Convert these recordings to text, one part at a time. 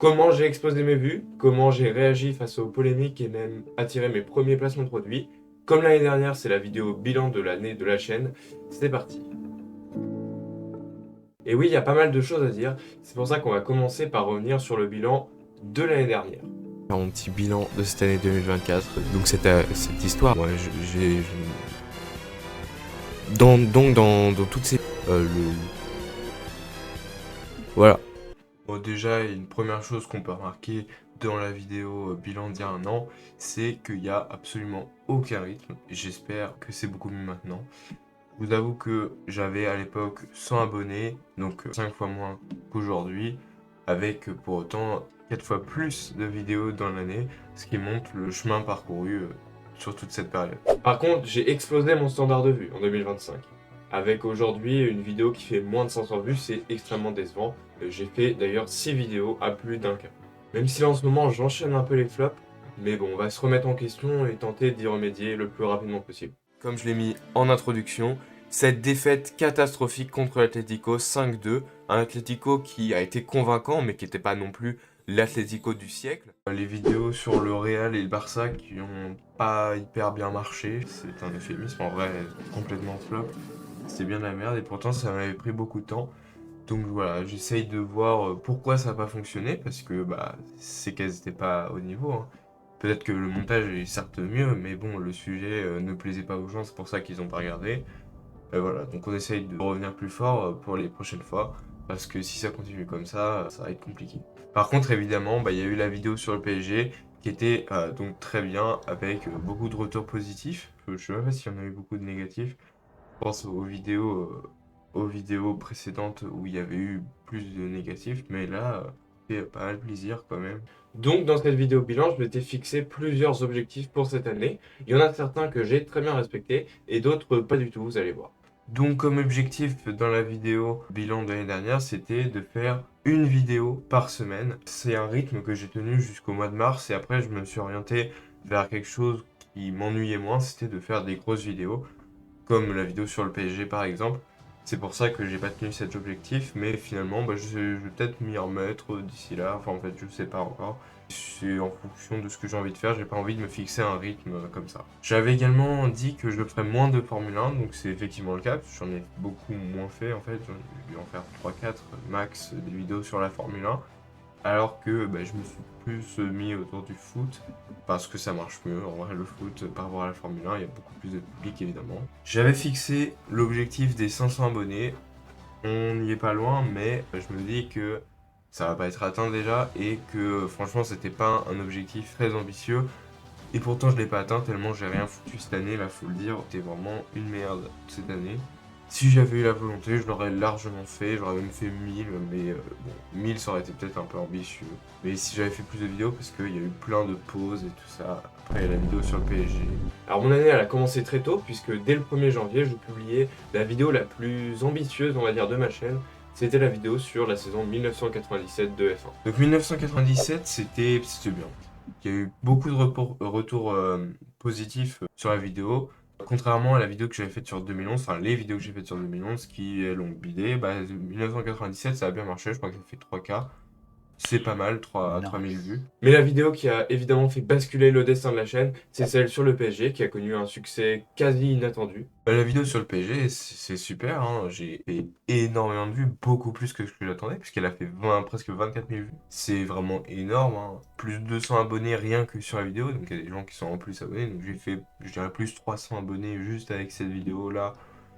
comment j'ai explosé mes vues, comment j'ai réagi face aux polémiques et même attiré mes premiers placements de produits. Comme l'année dernière, c'est la vidéo bilan de l'année de la chaîne. C'est parti. Et oui, il y a pas mal de choses à dire. C'est pour ça qu'on va commencer par revenir sur le bilan de l'année dernière. Mon petit bilan de cette année 2024. Donc cette histoire, moi, dans toutes ces... Voilà. Bon, déjà, une première chose qu'on peut remarquer dans la vidéo bilan d'il y a un an, c'est qu'il n'y a absolument aucun rythme. J'espère que c'est beaucoup mieux maintenant. Je vous avoue que j'avais à l'époque 100 abonnés, donc 5 fois moins qu'aujourd'hui, avec pour autant 4 fois plus de vidéos dans l'année, ce qui montre le chemin parcouru sur toute cette période. Par contre, j'ai explosé mon standard de vue en 2025. Avec aujourd'hui une vidéo qui fait moins de 500 vues, c'est extrêmement décevant. J'ai fait d'ailleurs 6 vidéos à plus d'un K. Même si là en ce moment j'enchaîne un peu les flops, mais bon, on va se remettre en question et tenter d'y remédier le plus rapidement possible. Comme je l'ai mis en introduction, cette défaite catastrophique contre l'Atlético 5-2, un Atlético qui a été convaincant mais qui n'était pas non plus l'Atlético du siècle. Les vidéos sur le Real et le Barça qui n'ont pas hyper bien marché, c'est un euphémisme, en vrai complètement flop. C'était bien de la merde et pourtant ça m'avait pris beaucoup de temps. Donc voilà, j'essaye de voir pourquoi ça n'a pas fonctionné parce que c'est qu'elles n'étaient pas au niveau, hein. Peut-être que le montage est certes mieux, mais bon, le sujet ne plaisait pas aux gens, c'est pour ça qu'ils n'ont pas regardé. Voilà, donc on essaye de revenir plus fort pour les prochaines fois, parce que si ça continue comme ça va être compliqué. Par contre, évidemment, il y a eu la vidéo sur le PSG qui était donc très bien, avec beaucoup de retours positifs. Je sais même pas s'il y en a eu beaucoup de négatifs. Je pense aux vidéos précédentes où il y avait eu plus de négatifs, mais là, ça fait pas mal plaisir quand même. Donc dans cette vidéo bilan, je m'étais fixé plusieurs objectifs pour cette année. Il y en a certains que j'ai très bien respectés et d'autres pas du tout, vous allez voir. Donc comme objectif dans la vidéo bilan de l'année dernière, c'était de faire une vidéo par semaine. C'est un rythme que j'ai tenu jusqu'au mois de mars et après je me suis orienté vers quelque chose qui m'ennuyait moins, c'était de faire des grosses vidéos comme la vidéo sur le PSG par exemple. C'est pour ça que j'ai pas tenu cet objectif, mais finalement je vais peut-être m'y remettre d'ici là, enfin en fait je sais pas encore. C'est en fonction de ce que j'ai envie de faire, j'ai pas envie de me fixer un rythme comme ça. J'avais également dit que je ferais moins de Formule 1, donc c'est effectivement le cas, parce que j'en ai beaucoup moins fait en fait, j'ai dû en faire 3-4 max des vidéos sur la Formule 1. Alors que je me suis plus mis autour du foot parce que ça marche mieux. En vrai, le foot par rapport à la Formule 1, il y a beaucoup plus de public évidemment. J'avais fixé l'objectif des 500 abonnés. On n'y est pas loin, mais je me dis que ça va pas être atteint déjà et que franchement, c'était pas un objectif très ambitieux. Et pourtant, je l'ai pas atteint tellement j'ai rien foutu cette année, là, faut le dire. C'était vraiment une merde cette année. Si j'avais eu la volonté, je l'aurais largement fait, j'aurais même fait 1000, mais bon, 1000 ça aurait été peut-être un peu ambitieux. Mais si j'avais fait plus de vidéos, parce qu'il y a eu plein de pauses et tout ça, après il y a la vidéo sur le PSG. Alors mon année elle a commencé très tôt, puisque dès le 1er janvier, je publiais la vidéo la plus ambitieuse, on va dire, de ma chaîne. C'était la vidéo sur la saison 1997 de F1. Donc 1997, c'était bien. Il y a eu beaucoup de retours positifs sur la vidéo. Contrairement à la vidéo que j'avais faite sur 2011, enfin les vidéos que j'ai faites sur 2011 qui elles ont bidé, 1997 ça a bien marché, je crois que ça fait 3K. C'est pas mal, 3000 vues. Mais la vidéo qui a évidemment fait basculer le destin de la chaîne, c'est celle sur le PSG qui a connu un succès quasi inattendu. La vidéo sur le PSG, c'est super, hein. J'ai fait énormément de vues, beaucoup plus que ce que j'attendais, puisqu'elle a fait presque 24 000 vues. C'est vraiment énorme, hein. Plus de 200 abonnés rien que sur la vidéo, donc il y a des gens qui sont en plus abonnés. Donc j'ai fait, je dirais, plus 300 abonnés juste avec cette vidéo-là.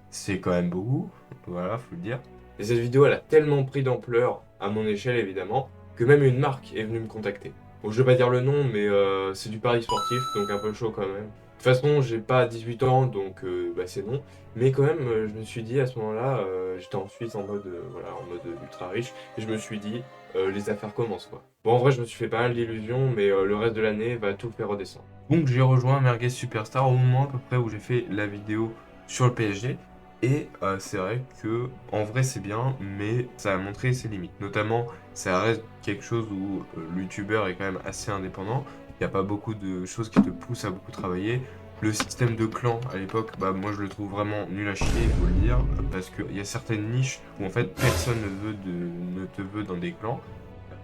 C'est quand même beaucoup, voilà, faut le dire. Et cette vidéo, elle a tellement pris d'ampleur, à mon échelle évidemment, que même une marque est venue me contacter. Bon, je vais pas dire le nom, mais c'est du pari sportif, donc un peu chaud quand même. De toute façon, j'ai pas 18 ans, donc c'est non. Mais quand même, je me suis dit à ce moment-là, j'étais en Suisse en mode, en mode ultra riche, et je me suis dit, les affaires commencent quoi. Bon, en vrai, je me suis fait pas mal d'illusions, mais le reste de l'année va tout faire redescendre. Donc j'ai rejoint Merguez Superstar au moment à peu près où j'ai fait la vidéo sur le PSG. Et c'est vrai que en vrai c'est bien, mais ça a montré ses limites. Notamment, ça reste quelque chose où le youtubeur est quand même assez indépendant. Il n'y a pas beaucoup de choses qui te poussent à beaucoup travailler. Le système de clan à l'époque, moi je le trouve vraiment nul à chier, il faut le dire, parce qu'il y a certaines niches où en fait personne ne te veut dans des clans.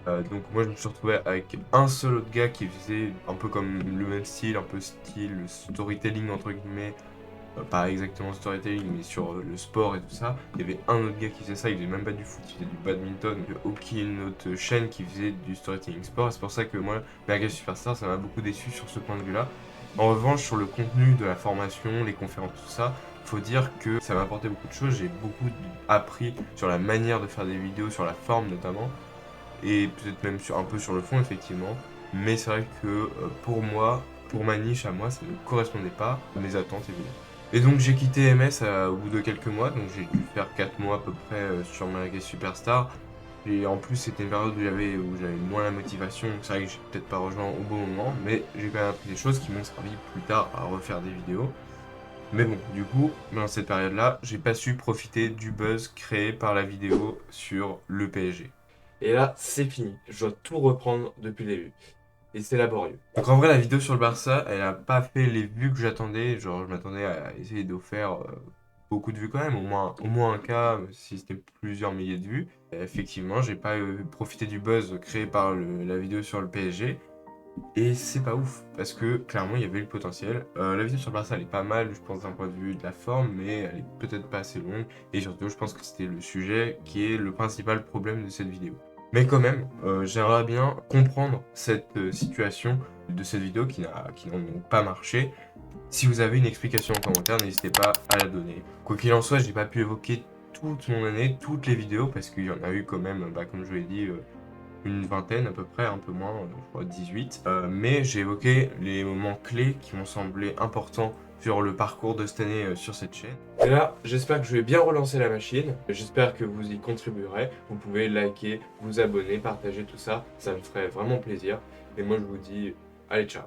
Donc moi je me suis retrouvé avec un seul autre gars qui faisait un peu comme le même style, un peu style storytelling entre guillemets, pas exactement storytelling mais sur le sport et tout ça. Il y avait un autre gars qui faisait ça, il faisait même pas du foot, il faisait du badminton. Il n'y a aucune autre chaîne qui faisait du storytelling sport, et c'est pour ça que moi, American Superstar, ça m'a beaucoup déçu sur ce point de vue-là. En revanche, sur le contenu de la formation, les conférences, tout ça, faut dire que ça m'a apporté beaucoup de choses. J'ai beaucoup appris sur la manière de faire des vidéos, sur la forme notamment, et peut-être même un peu sur le fond, effectivement. Mais c'est vrai que pour moi, pour ma niche à moi, ça ne correspondait pas à mes attentes, évidemment. Et donc j'ai quitté MS au bout de quelques mois, donc j'ai dû faire 4 mois à peu près sur American Superstar. Et en plus, c'était une période où j'avais moins la motivation, donc c'est vrai que j'ai peut-être pas rejoint au bon moment, mais j'ai quand même appris des choses qui m'ont servi plus tard à refaire des vidéos. Mais bon, du coup, dans cette période-là, j'ai pas su profiter du buzz créé par la vidéo sur le PSG. Et là, c'est fini. Je dois tout reprendre depuis le début. Et c'est laborieux. Donc en vrai, la vidéo sur le Barça, elle a pas fait les vues que j'attendais. Genre, je m'attendais à essayer de faire beaucoup de vues quand même, au moins un cas, si c'était plusieurs milliers de vues. Et effectivement, j'ai pas profité du buzz créé par la vidéo sur le PSG. Et c'est pas ouf, parce que clairement il y avait le potentiel. La vidéo sur le Barça elle est pas mal, je pense d'un point de vue de la forme, mais elle est peut-être pas assez longue. Et surtout, je pense que c'était le sujet qui est le principal problème de cette vidéo. Mais quand même, j'aimerais bien comprendre cette situation de cette vidéo qui n'ont pas marché. Si vous avez une explication en commentaire, n'hésitez pas à la donner. Quoi qu'il en soit, j'ai pas pu évoquer toute mon année, toutes les vidéos, parce qu'il y en a eu quand même, comme je vous l'ai dit, une vingtaine à peu près, un peu moins, je crois 18. Mais j'ai évoqué les moments clés qui m'ont semblé importants sur le parcours de cette année sur cette chaîne. Et là, j'espère que je vais bien relancer la machine. J'espère que vous y contribuerez. Vous pouvez liker, vous abonner, partager tout ça. Ça me ferait vraiment plaisir. Et moi, je vous dis, allez, ciao.